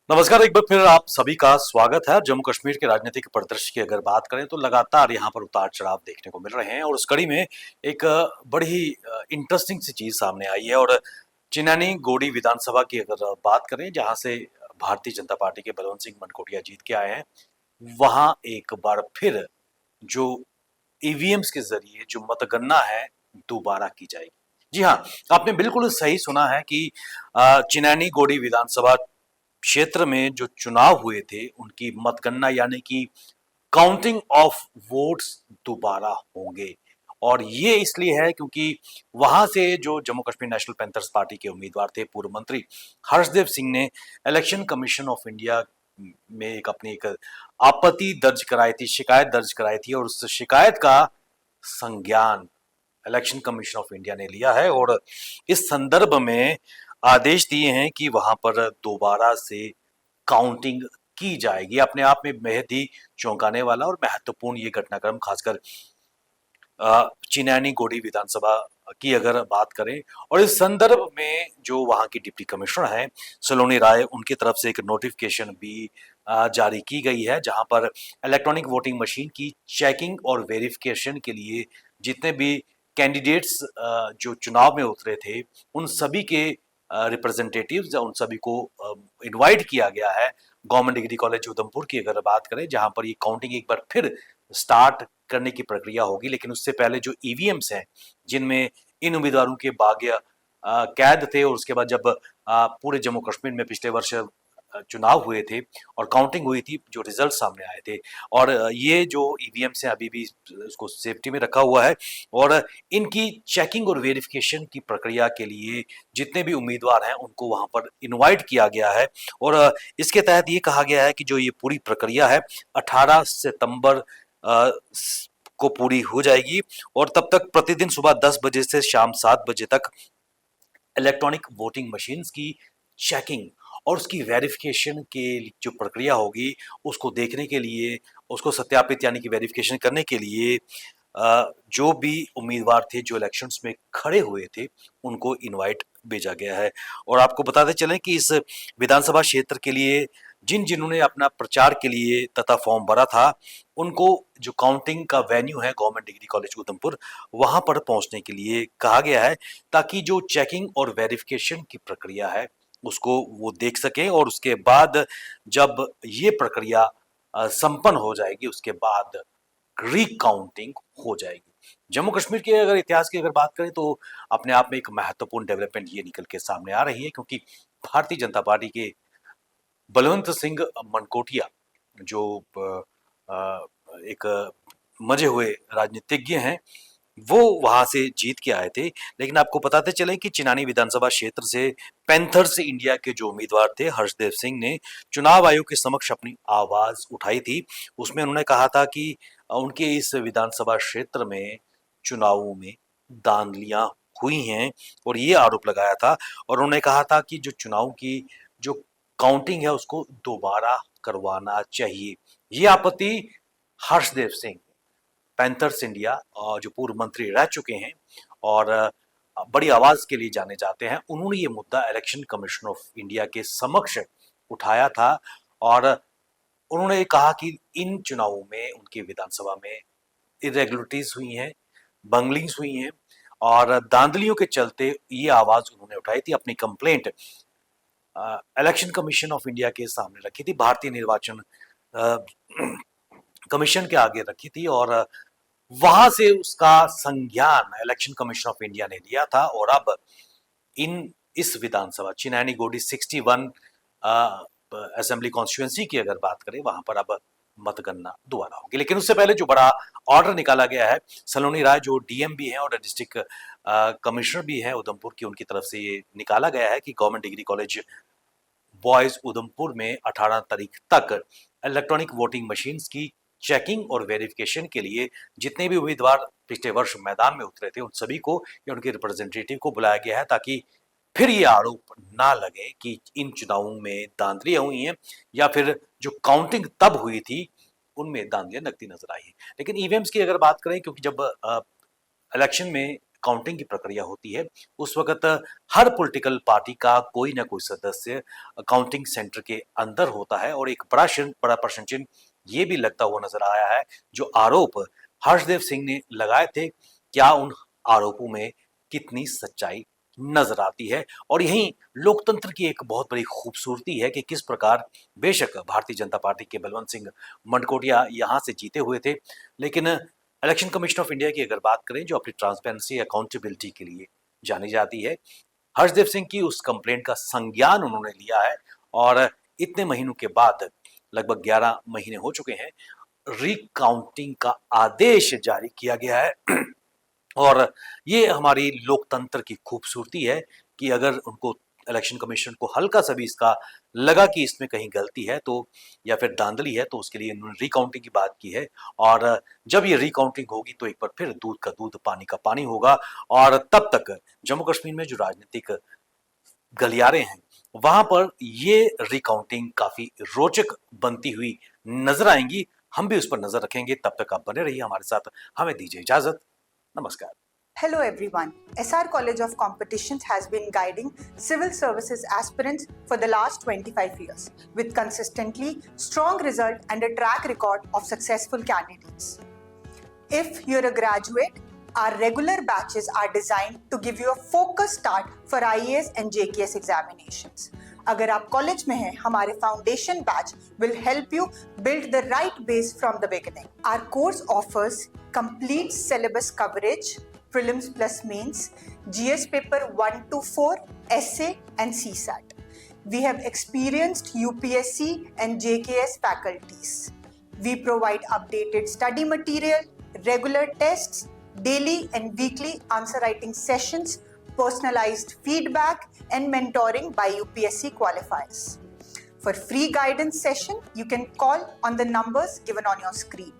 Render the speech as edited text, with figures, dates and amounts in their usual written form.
नमस्कार, एक बार फिर आप सभी का स्वागत है। जम्मू कश्मीर के राजनीतिक परिदृश्य की अगर बात करें तो लगातार यहाँ पर उतार-चढ़ाव देखने को मिल रहे हैं और उस कड़ी में एक बड़ी ही इंटरेस्टिंग सी चीज़ सामने आई है और चिन्यानी गोडी विधानसभा की अगर बात करें जहाँ से भारतीय जनता पार्टी के बलवंत सिंह मनकोटिया जीत के आए हैं, वहाँ एक बार फिर जो ईवीएम्स के ज़रिए जो मतगणना है, दोबारा की जाएगी। जी हाँ, आपने बिल्कुल सही सुना है कि चिन्यानी गोडी विधानसभा क्षेत्र में जो चुनाव हुए थे, उनकी मतगणना यानी कि काउंटिंग ऑफ वोट्स दोबारा होंगे और ये इसलिए है क्योंकि वहां से जो Jammu Kashmir national panthers party के उम्मीदवार थे पूर्व मंत्री हर्षदेव सिंह ने इलेक्शन कमीशन ऑफ इंडिया में एक अपनी आपत्ति दर्ज कराई थी, शिकायत दर्ज कराई थी और उस शिकायत का संज्ञान इलेक्शन कमीशन ऑफ इंडिया ने लिया है और इस संदर्भ में आदेश दिए हैं कि वहां पर दोबारा से काउंटिंग की जाएगी। अपने आप में बेहद ही चौंकाने वाला और महत्वपूर्ण ये घटनाक्रम खासकर चिन्यानी गोडी विधानसभा की अगर बात करें और इस संदर्भ में जो वहां की डिप्टी कमिश्नर हैं सलोनी राय उनकी तरफ से एक नोटिफिकेशन भी जारी की गई है जहां पर इलेक्ट्रॉनिक वोटिंग मशीन की चेकिंग और वेरिफिकेशन के लिए जितने भी कैंडिडेट्स जो चुनाव में उतरे थे उन सभी के रिप्रेजेंटेटिव्स उन सभी को इनवाइट किया गया है गवर्नमेंट डिग्री कॉलेज उधमपुर की अगर बात करें जहां पर ये काउंटिंग एक बार फिर स्टार्ट करने की प्रक्रिया होगी लेकिन उससे पहले जो ईवीएम्स हैं जिनमें इन उम्मीदवारों के भाग्य कैद थे और उसके बाद जब पूरे जम्मू कश्मीर में पिछले वर्ष चुनाव हुए थे और काउंटिंग हुई थी जो रिजल्ट सामने आए थे और ये जो ईवीएम्स हैं अभी भी उसको सेफ्टी में रखा हुआ है और इनकी चेकिंग और वेरिफिकेशन की प्रक्रिया के लिए जितने भी उम्मीदवार हैं उनको वहां पर इनवाइट किया गया है और इसके तहत ये कहा गया है कि जो ये पूरी प्रक्रिया है 18 सितंबर को पूरी हो जाएगी और तब तक प्रतिदिन सुबह 10 बजे से शाम 7 बजे तक इलेक्ट्रॉनिक वोटिंग मशीन्स की चेकिंग और उसकी वेरिफिकेशन के जो प्रक्रिया होगी उसको देखने के लिए उसको सत्यापित यानी कि वेरिफिकेशन करने के लिए जो भी उम्मीदवार थे जो इलेक्शंस में खड़े हुए थे उनको इनवाइट भेजा गया है और आपको बताते चलें कि इस विधानसभा क्षेत्र के लिए जिन्होंने अपना प्रचार के लिए तथा फॉर्म भरा था उनको जो काउंटिंग का वेन्यू है गवर्नमेंट डिग्री कॉलेज उधमपुर वहां पर पहुंचने के लिए कहा गया है ताकि जो चेकिंग और वेरिफिकेशन की प्रक्रिया है उसको वो देख सकें और उसके बाद जब ये प्रक्रिया संपन्न हो जाएगी उसके बाद रिकाउंटिंग हो जाएगी। जम्मू कश्मीर के अगर इतिहास की अगर बात करें तो अपने आप में एक महत्वपूर्ण डेवलपमेंट ये निकल के सामने आ रही है क्योंकि भारतीय जनता पार्टी के बलवंत सिंह मनकोटिया जो एक मजे हुए राजनीतिज्ञ हैं वो वहां से जीत के आए थे लेकिन आपको बताते चले कि चिनानी विधानसभा क्षेत्र से पैंथर्स इंडिया के जो उम्मीदवार थे हर्षदेव सिंह ने चुनाव आयोग के समक्ष अपनी आवाज उठाई थी उसमें उन्होंने कहा था कि उनके इस विधानसभा क्षेत्र में चुनावों में धांधलियां हुई हैं और ये आरोप लगाया था और उन्होंने कहा था कि जो चुनाव की जो काउंटिंग है उसको दोबारा करवाना चाहिए ये आपत्ति हर्षदेव सिंह पैंथर्स इंडिया जो पूर्व मंत्री रह चुके हैं और बड़ी आवाज के लिए जाने जाते हैं उन्होंने ये मुद्दा इलेक्शन कमीशन ऑफ इंडिया के समक्ष उठाया था और उन्होंने कहा कि इन चुनावों में उनकी विधानसभा में इरेगुलरिटीज हुई हैं बंगलिंग्स हुई हैं और धांधलियों के चलते ये आवाज उन्होंने उठाई थी अपनी complaint election commission of India के सामने रखी थी भारतीय निर्वाचन कमीशन के आगे रखी थी और वहां से उसका संज्ञान इलेक्शन कमीशन ऑफ इंडिया ने लिया था और अब इन इस विधानसभा चिन्यानी गोडी 61 असेंबली कॉन्स्टिट्यूएंसी की अगर बात करें वहां पर अब मतगणना दोबारा होगी लेकिन उससे पहले जो बड़ा ऑर्डर निकाला गया है सलोनी राय जो डीएम भी हैं और डिस्ट्रिक्ट कमिश्नर भी हैं उधमपुर की उनकी तरफ से ये निकाला गया है कि government degree college boys Udhampur में 18 तारीख तक इलेक्ट्रॉनिक वोटिंग मशीन्स की चेकिंग और वेरिफिकेशन के लिए जितने भी उम्मीदवार पिछले वर्ष मैदान में उतरे थे उन सभी को या उनके रिप्रेजेंटेटिव को बुलाया गया है ताकि फिर ये आरोप ना लगे कि इन चुनावों में धांधलियां हुई हैं या फिर जो काउंटिंग तब हुई थी उनमें धांधलियां नकदी नजर आई है लेकिन ईवीएम्स की अगर बात करें क्योंकि जब इलेक्शन में काउंटिंग की प्रक्रिया होती है, उस वक़्त हर पॉलिटिकल पार्टी का कोई ना कोई सदस्य काउंटिंग सेंटर के अंदर होता है और एक बड़ा प्रश्न चिन्ह ये भी लगता हुआ नज़र आया है, जो आरोप हर्षदेव सिंह ने लगाए थे, क्या उन आरोपों में कितनी सच्चाई नज़र आती है? और यहीं लोकतंत्र की एक बहुत बड़ी खूबसूरती है कि किस प्रकार बेशक भारतीय जनता पार्टी के बलवंत सिंह मनकोटिया यहाँ से जीते हुए थे, लेकिन इलेक्शन कमीशन ऑफ इंडिया की अगर बात करें, जो अपनी ट्रांसपेरेंसी, अकाउंटेबिलिटी के लिए जानी जाती है, हर्षदेव सिंह की उस कंप्लेंट का संज्ञान उन्होंने लिया है और इतने महीनों के बाद, लगभग 11 महीने हो चुके हैं, रिकाउंटिंग का आदेश जारी किया गया है। और ये हमारी लोकतंत्र की खूबसूरती है कि अगर उनको इलेक्शन कमीशन को हल्का सा भी इसका लगा कि इसमें कहीं गलती है तो या फिर धांधली है, तो उसके लिए इन्होंने रिकाउंटिंग की बात की है। और जब ये रिकाउंटिंग होगी तो एक बार फिर दूध का दूध पानी का पानी होगा और तब तक जम्मू कश्मीर में जो राजनीतिक गलियारे हैं वहां पर ये रिकाउंटिंग काफी रोचक बनती हुई नजर आएंगी। हम भी उस पर नजर रखेंगे। तब तक आप बने रहिए हमारे साथ। हमें दीजिए इजाजत। नमस्कार। Hello everyone. SR College of Competitions has been guiding civil services aspirants for the last 25 years with consistently strong result and a track record of successful candidates. If you're a graduate, our regular batches are designed to give you a focused start for IAS and JKS examinations. अगर आप college में हैं, हमारे foundation batch will help you build the right base from the beginning. Our course offers complete syllabus coverage, prelims plus mains, GS paper 1 to 4, essay and CSAT. We have experienced UPSC and JKS faculties. We provide updated study material, regular tests, daily and weekly answer writing sessions, personalized feedback and mentoring by UPSC qualifiers. For free guidance session, you can call on the numbers given on your screen.